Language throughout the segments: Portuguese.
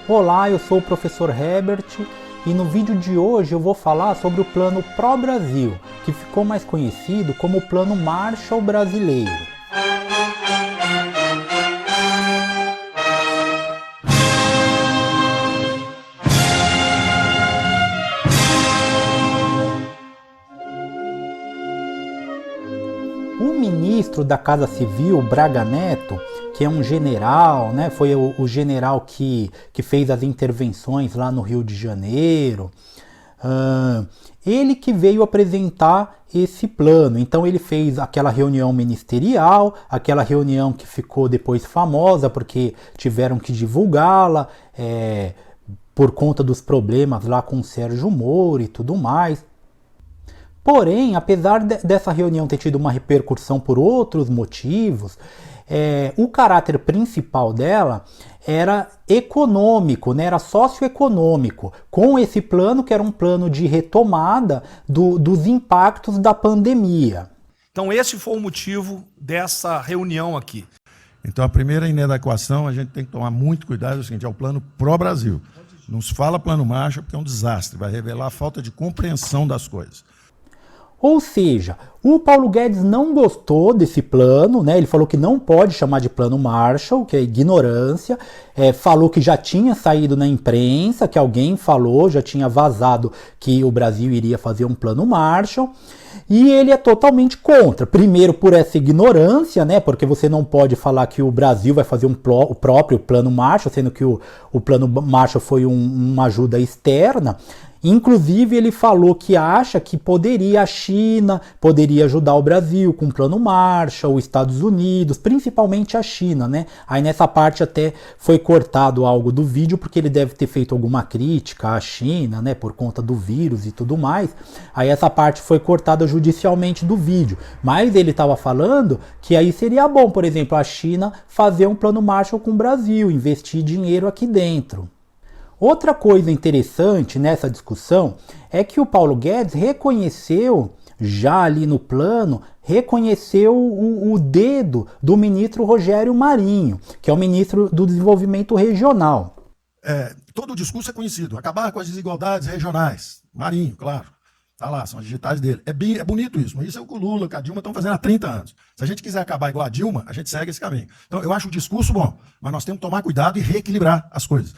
Olá, eu sou o professor Herbert e no vídeo de hoje eu vou falar sobre o Plano Pró-Brasil, que ficou mais conhecido como o Plano Marshall Brasileiro. O ministro da Casa Civil, Braga Neto, que é um general, né? Foi o general que fez as intervenções lá no Rio de Janeiro. Ele que veio apresentar esse plano. Então ele fez aquela reunião ministerial, aquela reunião que ficou depois famosa porque tiveram que divulgá-la por conta dos problemas lá com o Sérgio Moro e tudo mais. Porém, apesar dessa reunião ter tido uma repercussão por outros motivos, o caráter principal dela era econômico, né? Era socioeconômico, com esse plano que era um plano de retomada dos impactos da pandemia. Então esse foi o motivo dessa reunião aqui. Então a primeira inadequação, a gente tem que tomar muito cuidado, é o seguinte, é o plano pró-Brasil. Não se fala plano Marshall porque é um desastre, vai revelar a falta de compreensão das coisas. Ou seja, o Paulo Guedes não gostou desse plano, né? Ele falou que não pode chamar de plano Marshall, que é ignorância, falou que já tinha saído na imprensa, que alguém falou, já tinha vazado que o Brasil iria fazer um plano Marshall, e ele é totalmente contra. Primeiro por essa ignorância, né? Porque você não pode falar que o Brasil vai fazer o próprio plano Marshall, sendo que o plano Marshall foi uma ajuda externa. Inclusive ele falou que acha que a China poderia ajudar o Brasil com o plano Marshall, os Estados Unidos, principalmente a China, né? Aí nessa parte até foi cortado algo do vídeo porque ele deve ter feito alguma crítica à China, né? Por conta do vírus e tudo mais. Aí essa parte foi cortada judicialmente do vídeo. Mas ele estava falando que aí seria bom, por exemplo, a China fazer um plano Marshall com o Brasil, investir dinheiro aqui dentro. Outra coisa interessante nessa discussão é que o Paulo Guedes reconheceu, já ali no plano, reconheceu o dedo do ministro Rogério Marinho, que é o ministro do Desenvolvimento Regional. Todo o discurso é conhecido, acabar com as desigualdades regionais. Marinho, claro, tá lá, são as digitais dele. É bonito isso, mas isso é o que o Lula, que a Dilma estão fazendo há 30 anos. Se a gente quiser acabar igual a Dilma, a gente segue esse caminho. Então eu acho o discurso bom, mas nós temos que tomar cuidado e reequilibrar as coisas.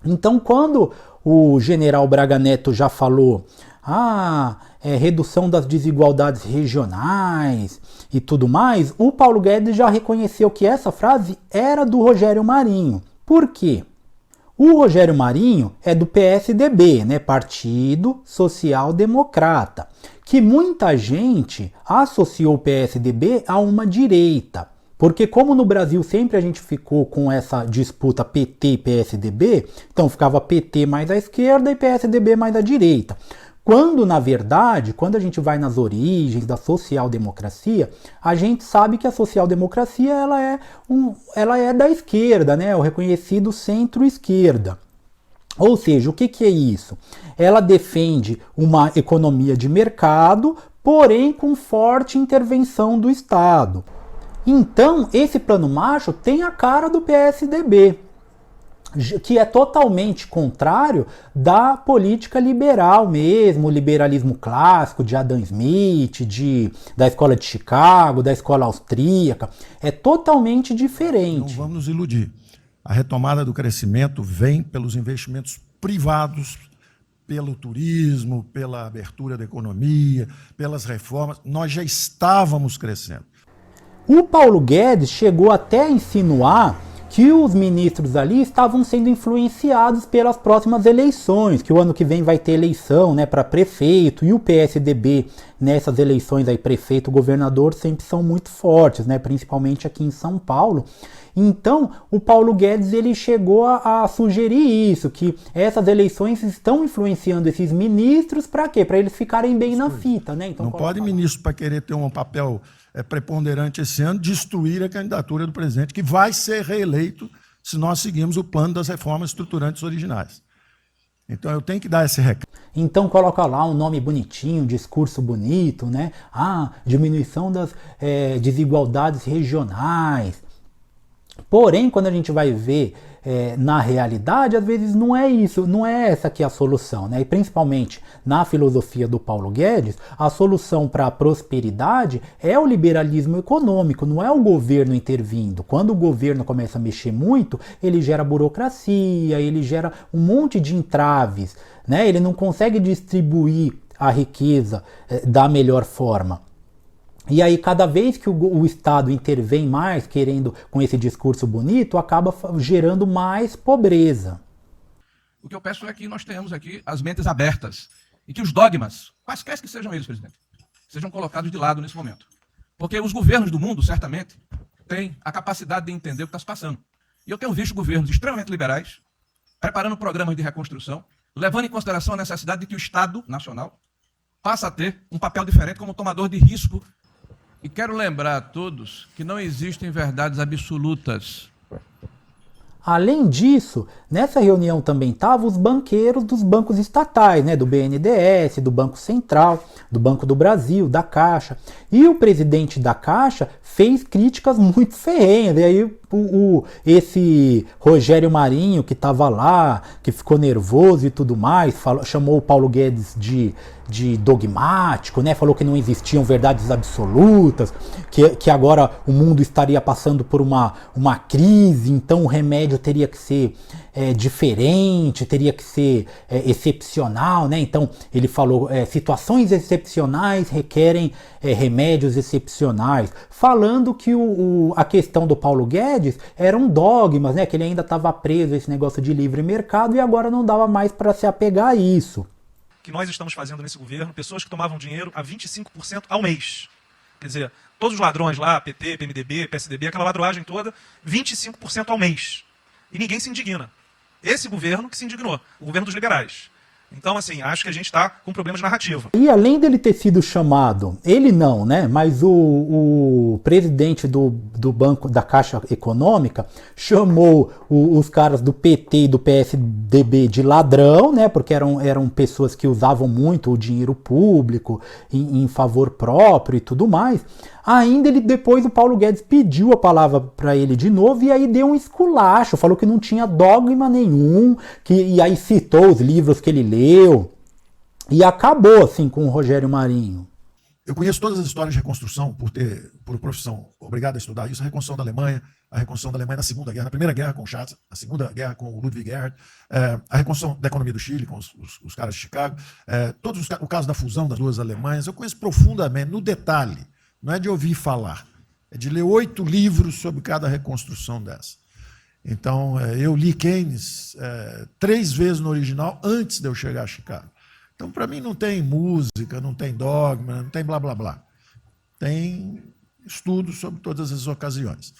Então, quando o general Braga Neto já falou redução das desigualdades regionais e tudo mais, o Paulo Guedes já reconheceu que essa frase era do Rogério Marinho. Por quê? O Rogério Marinho é do PSDB, né? Partido Social Democrata, que muita gente associou o PSDB a uma direita. Porque como no Brasil sempre a gente ficou com essa disputa PT e PSDB, então ficava PT mais à esquerda e PSDB mais à direita. Quando, na verdade, quando a gente vai nas origens da social-democracia, a gente sabe que a social-democracia ela é da esquerda, né? O reconhecido centro-esquerda. Ou seja, o que é isso? Ela defende uma economia de mercado, porém com forte intervenção do Estado. Então, esse plano Marshall tem a cara do PSDB, que é totalmente contrário da política liberal mesmo, o liberalismo clássico de Adam Smith, da escola de Chicago, da escola austríaca. É totalmente diferente. Não vamos nos iludir. A retomada do crescimento vem pelos investimentos privados, pelo turismo, pela abertura da economia, pelas reformas. Nós já estávamos crescendo. O Paulo Guedes chegou até a insinuar que os ministros ali estavam sendo influenciados pelas próximas eleições, que o ano que vem vai ter eleição, né, para prefeito, e o PSDB nessas eleições aí, prefeito, governador, sempre são muito fortes, né, principalmente aqui em São Paulo. Então, o Paulo Guedes ele chegou a sugerir isso, que essas eleições estão influenciando esses ministros para quê? Para eles ficarem bem na fita, né? Então, não pode ministro, para querer ter um papel preponderante esse ano, destruir a candidatura do presidente, que vai ser reeleito se nós seguirmos o plano das reformas estruturantes originais. Então eu tenho que dar esse recado. Então coloca lá um nome bonitinho, um discurso bonito, né? Diminuição das desigualdades regionais. Porém, quando a gente vai ver na realidade, às vezes não é isso, não é essa que é a solução, né? E principalmente na filosofia do Paulo Guedes, a solução para a prosperidade é o liberalismo econômico, não é o governo intervindo. Quando o governo começa a mexer muito, ele gera burocracia, ele gera um monte de entraves, né? Ele não consegue distribuir a riqueza da melhor forma. E aí, cada vez que o Estado intervém mais, querendo com esse discurso bonito, acaba gerando mais pobreza. O que eu peço é que nós tenhamos aqui as mentes abertas e que os dogmas, quaisquer que sejam eles, presidente, sejam colocados de lado nesse momento. Porque os governos do mundo, certamente, têm a capacidade de entender o que está se passando. E eu tenho visto governos extremamente liberais preparando programas de reconstrução, levando em consideração a necessidade de que o Estado nacional passe a ter um papel diferente como tomador de risco. E quero lembrar a todos que não existem verdades absolutas. Além disso, nessa reunião também estavam os banqueiros dos bancos estatais, né, do BNDES, do Banco Central, do Banco do Brasil, da Caixa. E o presidente da Caixa fez críticas muito ferrenhas. E aí esse Rogério Marinho, que estava lá, que ficou nervoso e tudo mais, chamou o Paulo Guedes de dogmático, né? Falou que não existiam verdades absolutas, que agora o mundo estaria passando por uma crise, então o remédio teria que ser diferente, teria que ser excepcional, né? Então ele falou, situações excepcionais requerem remédios excepcionais, falando que a questão do Paulo Guedes eram dogmas, né? Que ele ainda estava preso a esse negócio de livre mercado e agora não dava mais para se apegar a isso. Que nós estamos fazendo nesse governo, pessoas que tomavam dinheiro a 25% ao mês. Quer dizer, todos os ladrões lá, PT, PMDB, PSDB, aquela ladroagem toda, 25% ao mês. E ninguém se indigna. Esse governo que se indignou, o governo dos liberais. Então, assim, acho que a gente está com problemas de narrativa. E além dele ter sido chamado, ele não, né? Mas o presidente do Banco da Caixa Econômica chamou os caras do PT e do PSDB de ladrão, né? Porque eram pessoas que usavam muito o dinheiro público em favor próprio e tudo mais. Ainda depois o Paulo Guedes pediu a palavra para ele de novo e aí deu um esculacho, falou que não tinha dogma nenhum, e aí citou os livros que ele leu e acabou assim com o Rogério Marinho. Eu conheço todas as histórias de reconstrução por profissão, obrigado a estudar isso, a reconstrução da Alemanha na Segunda Guerra, na Primeira Guerra com o Schatz, a Segunda Guerra com o Ludwig Erhard, a reconstrução da economia do Chile com os caras de Chicago, o caso da fusão das duas Alemanhas, eu conheço profundamente, no detalhe. Não é de ouvir falar, é de ler 8 livros sobre cada reconstrução dessa. Então, eu li Keynes 3 vezes no original antes de eu chegar a Chicago. Então, para mim, não tem música, não tem dogma, não tem blá, blá, blá. Tem estudos sobre todas as ocasiões.